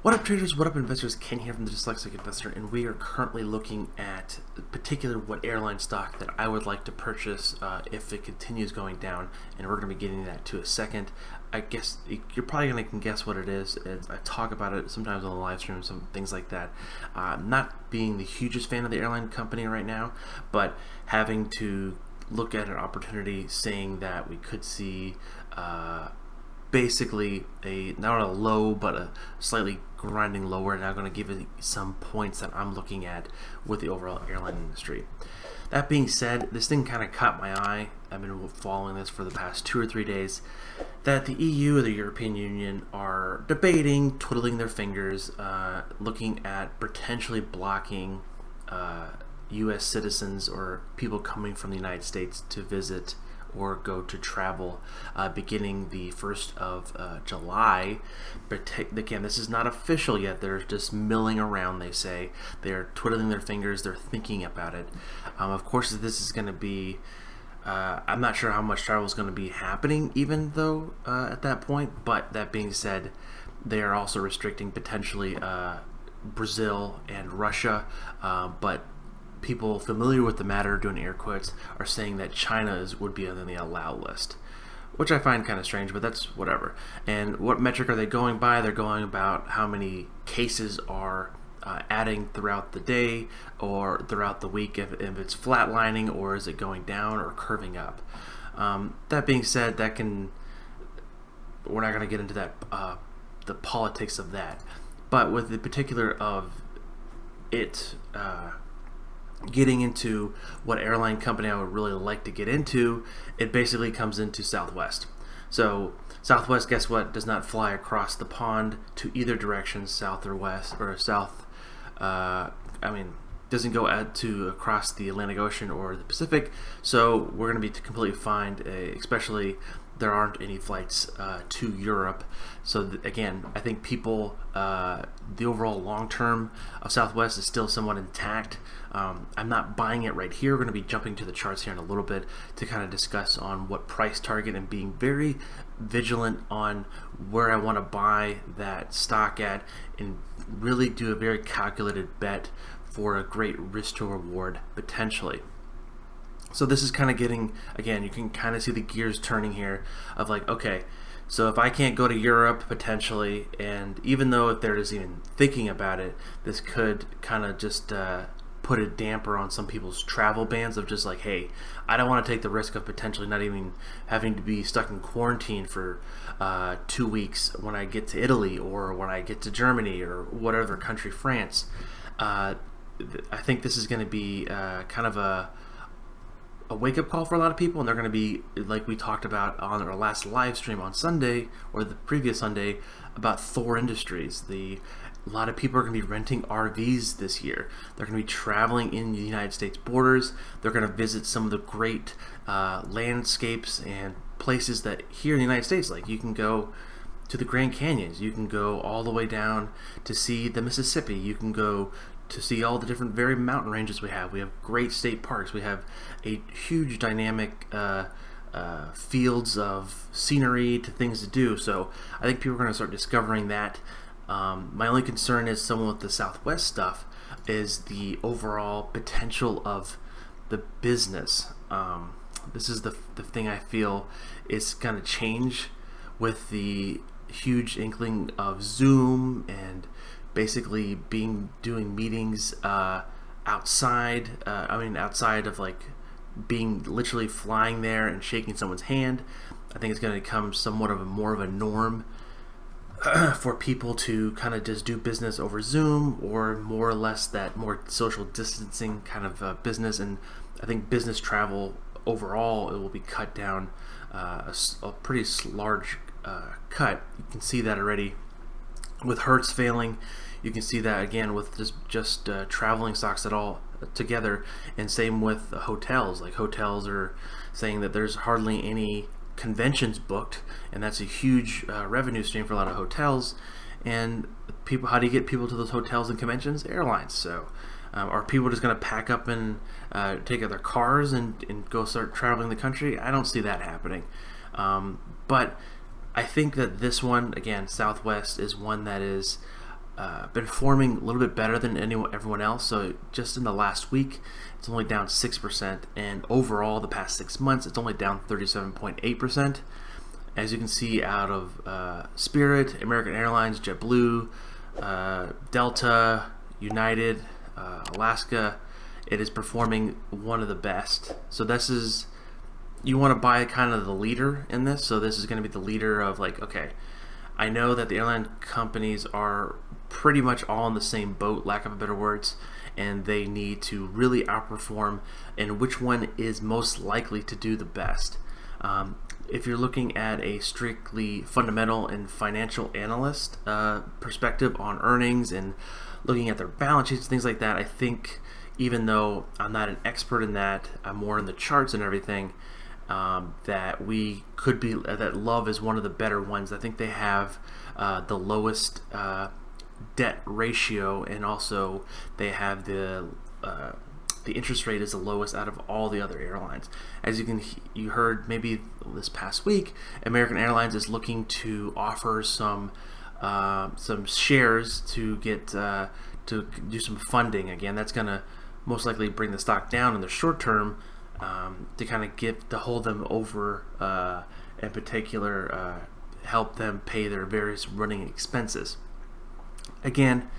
What up traders, what up investors, Ken here from the Dyslexic Investor, and we are currently looking at particular what airline stock that I would like to purchase if it continues going down, and we're going to be getting that to a second. I guess you're probably going to guess what it is. I talk about it sometimes on the live stream, some things like that. Not being the hugest fan of the airline company right now, but having to look at an opportunity saying that we could see basically not a low but a slightly grinding lower, and I'm going to give you some points that I'm looking at with the overall airline industry. That being said, this thing kind of caught my eye. I've been following this for the past 2 or 3 days, that the EU or the European Union are debating, twiddling their fingers, looking at potentially blocking US citizens or people coming from the United States to visit or go to travel beginning the 1st of July. But again, this is not official yet. They're just milling around, they say. They're twiddling their fingers. They're thinking about it. Of course, this is going to be, I'm not sure how much travel is going to be happening even though at that point. But that being said, they are also restricting potentially Brazil and Russia, but people familiar with the matter, doing air quotes, are saying that China would be on the allow list, which I find kind of strange, but that's whatever. And what metric are they going by? They're going about how many cases are adding throughout the day or throughout the week, if it's flatlining or is it going down or curving up. That being said, we're not going to get into that the politics of that, but with the particular of it getting into what airline company I would really like to get into, it basically comes into Southwest. So Southwest, guess what, does not fly across the pond to either direction, south or west, or south, doesn't go across the Atlantic Ocean or the Pacific, so we're going to be completely fine, especially there aren't any flights to Europe. So again, I think people, the overall long term of Southwest is still somewhat intact. I'm not buying it right here. We're going to be jumping to the charts here in a little bit to kind of discuss on what price target and being very vigilant on where I want to buy that stock at, and really do a very calculated bet for a great risk to reward potentially. So this is kind of getting, again, you can kind of see the gears turning here of like, okay, so if I can't go to Europe potentially, and even though if they're just even thinking about it, this could kind of just put a damper on some people's travel bans of just like, hey, I don't want to take the risk of potentially not even having to be stuck in quarantine for 2 weeks when I get to Italy or when I get to Germany or whatever country, France. I think this is going to be kind of a wake-up call for a lot of people, and they're going to be, like we talked about on our last live stream on Sunday, or the previous Sunday, about Thor Industries. A lot of people are going to be renting RVs this year. They're going to be traveling in the United States borders. They're going to visit some of the great landscapes and places that here in the United States, like you can go to the Grand Canyons, you can go all the way down to see the Mississippi, you can go to see all the different very mountain ranges we have. We have great state parks. We have a huge dynamic fields of scenery to things to do. So I think people are going to start discovering that. My only concern is someone with the Southwest stuff is the overall potential of the business. This is the thing I feel is going to change with the huge inkling of Zoom and basically doing meetings outside of like being literally flying there and shaking someone's hand. I think it's going to become somewhat of more of a norm for people to kind of just do business over Zoom, or more or less that more social distancing kind of business. And I think business travel overall, it will be cut down a pretty large cut. You can see that already with Hertz failing. You can see that again with just traveling stocks at all together, and same with hotels. Like hotels are saying that there's hardly any conventions booked, and that's a huge revenue stream for a lot of hotels. And people, how do you get people to those hotels and conventions? Airlines. So are people just going to pack up and take out their cars and go start traveling the country? I don't see that happening. But I think that this one, again, Southwest, is one that is been performing a little bit better than everyone else. So just in the last week, it's only down 6%, and overall the past 6 months, it's only down 37.8%. As you can see, out of Spirit, American Airlines, JetBlue, Delta, United, Alaska, it is performing one of the best. So this is, you want to buy kind of the leader in this. So this is going to be the leader of like, okay, I know that the airline companies are pretty much all in the same boat, lack of better words, and they need to really outperform, and which one is most likely to do the best. If you're looking at a strictly fundamental and financial analyst perspective on earnings and looking at their balance sheets, things like that, I think, even though I'm not an expert in that, I'm more in the charts and everything, that we could be, that Love is one of the better ones. I think they have the lowest debt ratio, and also they have the interest rate is the lowest out of all the other airlines. As you heard maybe this past week, American Airlines is looking to offer some shares to get to do some funding. Again, that's going to most likely bring the stock down in the short term, to kind of hold them over, in particular, help them pay their various running expenses. Again,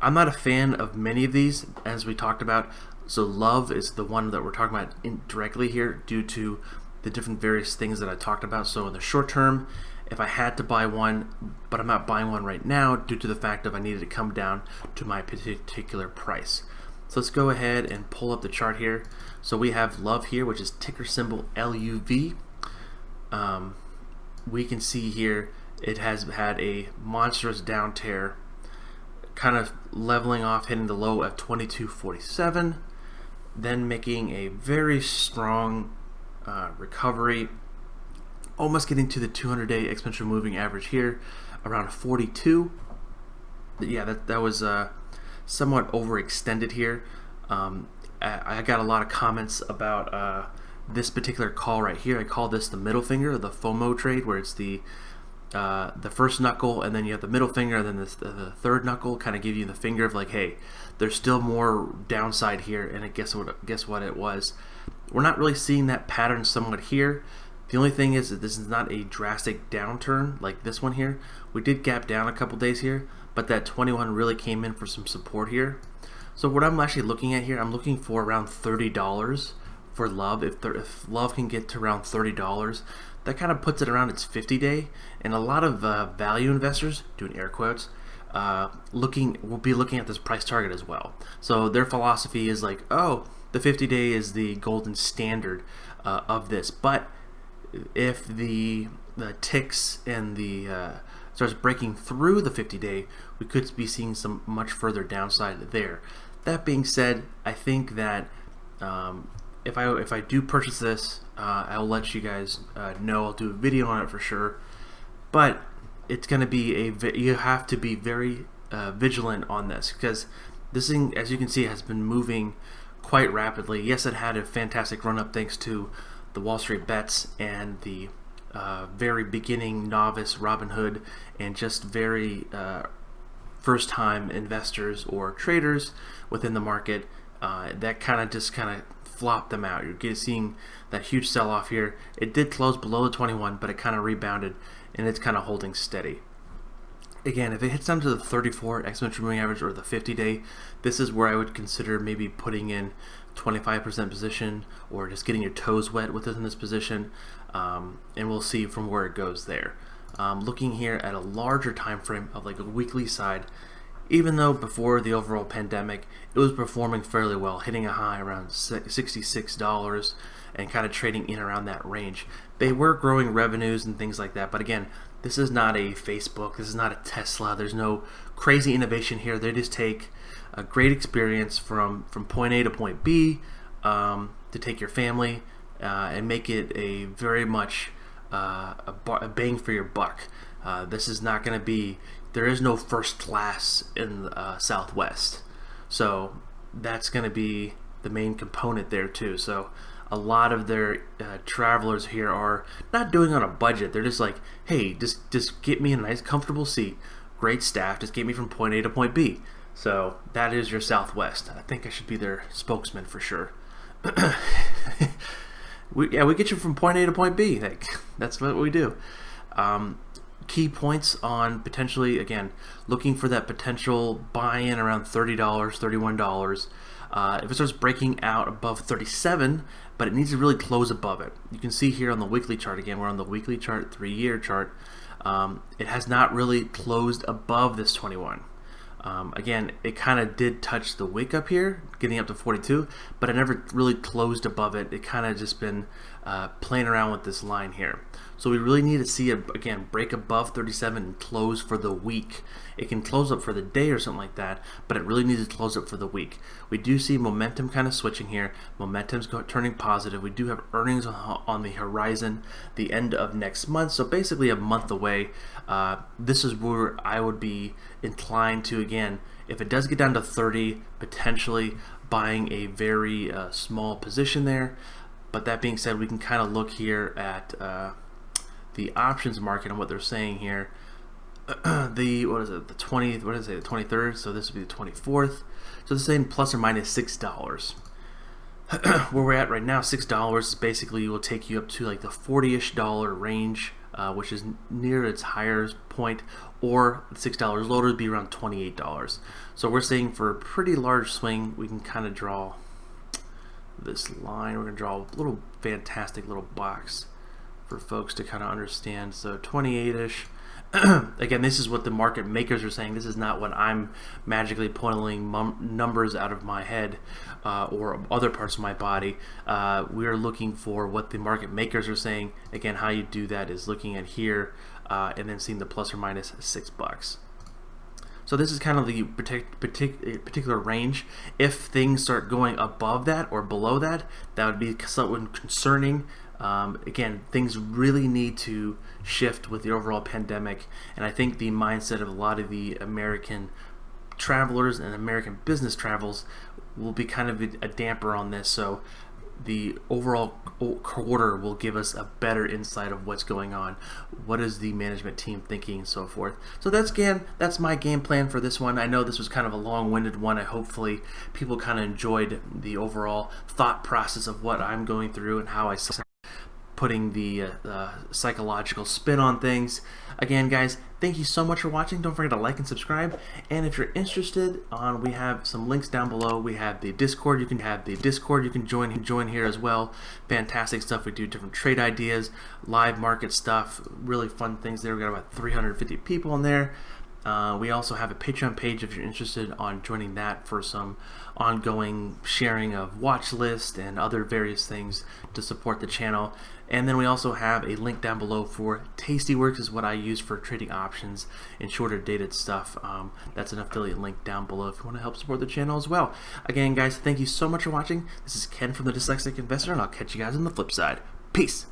I'm not a fan of many of these, as we talked about. So Love is the one that we're talking about indirectly here due to the different various things that I talked about. So in the short term, if I had to buy one, but I'm not buying one right now due to the fact of I needed to come down to my particular price. So let's go ahead and pull up the chart here. So we have Love here, which is ticker symbol LUV. We can see here it has had a monstrous down tear, kind of leveling off, hitting the low of 22.47, then making a very strong recovery, almost getting to the 200-day exponential moving average here, around 42. Yeah, that was somewhat overextended here. I got a lot of comments about this particular call right here. I call this the middle finger, the FOMO trade, where it's the first knuckle, and then you have the middle finger, and then the third knuckle, kind of give you the finger of like, hey, there's still more downside here. And guess what it was? We're not really seeing that pattern somewhat here. The only thing is that this is not a drastic downturn like this one here. We did gap down a couple days here, but that 21 really came in for some support here. So what I'm actually looking at here, I'm looking for around $30 for Love. If Love can get to around $30, that kind of puts it around its 50-day. And a lot of value investors, doing air quotes, will be looking at this price target as well. So their philosophy is like, oh, the 50-day is the golden standard of this. But if the ticks and the starts breaking through the 50-day, we could be seeing some much further downside there. That being said, I think that if I do purchase this, I'll let you guys know. I'll do a video on it for sure. But it's going to be you have to be very vigilant on this, because this thing, as you can see, has been moving quite rapidly. Yes, it had a fantastic run up thanks to the Wall Street bets and the very beginning novice Robinhood and just very first time investors or traders within the market. That kind of flopped them out. You're seeing that huge sell off here. It did close below the 21, but it kind of rebounded, and it's kind of holding steady. Again, if it hits down to the 34 exponential moving average or the 50-day, this is where I would consider maybe putting in 25% position or just getting your toes wet within this position, and we'll see from where it goes there. Looking here at a larger time frame of like a weekly side, even though before the overall pandemic it was performing fairly well, hitting a high around $66 and kind of trading in around that range. They were growing revenues and things like that, but again, this is not a Facebook, this is not a Tesla, there's no crazy innovation here. They just take a great experience from point A to point B to take your family and make it a very much a bang for your buck. This is not going to be, there is no first class in Southwest, so that's going to be the main component there too. So a lot of their travelers here are not doing on a budget. They're just like, hey, just get me a nice comfortable seat, great staff, just get me from point A to point B. So that is your Southwest. I think I should be their spokesman for sure. we get you from point A to point B. Like, that's what we do. Key points on potentially, again, looking for that potential buy-in around $30, $31. If it starts breaking out above 37, but it needs to really close above it. You can see here on the weekly chart, again, we're on the weekly chart, 3-year chart. It has not really closed above this 21. Again, it kind of did touch the wick up here, getting up to 42, but it never really closed above it. It kind of just been playing around with this line here. So we really need to see it, again, break above 37 and close for the week. It can close up for the day or something like that, but it really needs to close up for the week. We do see momentum kind of switching here. Momentum's turning positive. We do have earnings on the horizon, the end of next month, so basically a month away. This is where I would be inclined to, again, if it does get down to 30, potentially buying a very small position there. But that being said, we can kind of look here at the options market and what they're saying here. The 23rd, so this would be the 24th. So they're saying plus or minus $6. Where we're at right now, $6 is basically will take you up to like the $40-ish range, which is near its higher point, or $6 lower would be around $28. So we're saying for a pretty large swing, we can kind of draw this line. We're going to draw a little fantastic little box for folks to kind of understand. So 28-ish. Again, this is what the market makers are saying. This is not what I'm magically pulling numbers out of my head or other parts of my body. We are looking for what the market makers are saying. Again, how you do that is looking at here and then seeing the plus or minus $6. So this is kind of the particular range. If things start going above that or below that, that would be somewhat concerning. Again, things really need to shift with the overall pandemic, and I think the mindset of a lot of the American travelers and American business travels will be kind of a damper on this. So the overall quarter will give us a better insight of what's going on, what is the management team thinking, and so forth. So that's my game plan for this one. I know this was kind of a long-winded one. Hopefully people kind of enjoyed the overall thought process of what I'm going through and how I putting the psychological spin on things. Again, guys, thank you so much for watching. Don't forget to like and subscribe. And if you're interested, we have some links down below. We have the Discord. You can join here as well. Fantastic stuff. We do different trade ideas, live market stuff, really fun things there. We got about 350 people in there. We also have a Patreon page if you're interested on joining that for some ongoing sharing of watch list and other various things to support the channel. And then we also have a link down below for Tastyworks, is what I use for trading options and shorter dated stuff. That's an affiliate link down below if you want to help support the channel as well. Again, guys, thank you so much for watching. This is Ken from the Dyslexic Investor, and I'll catch you guys on the flip side. Peace.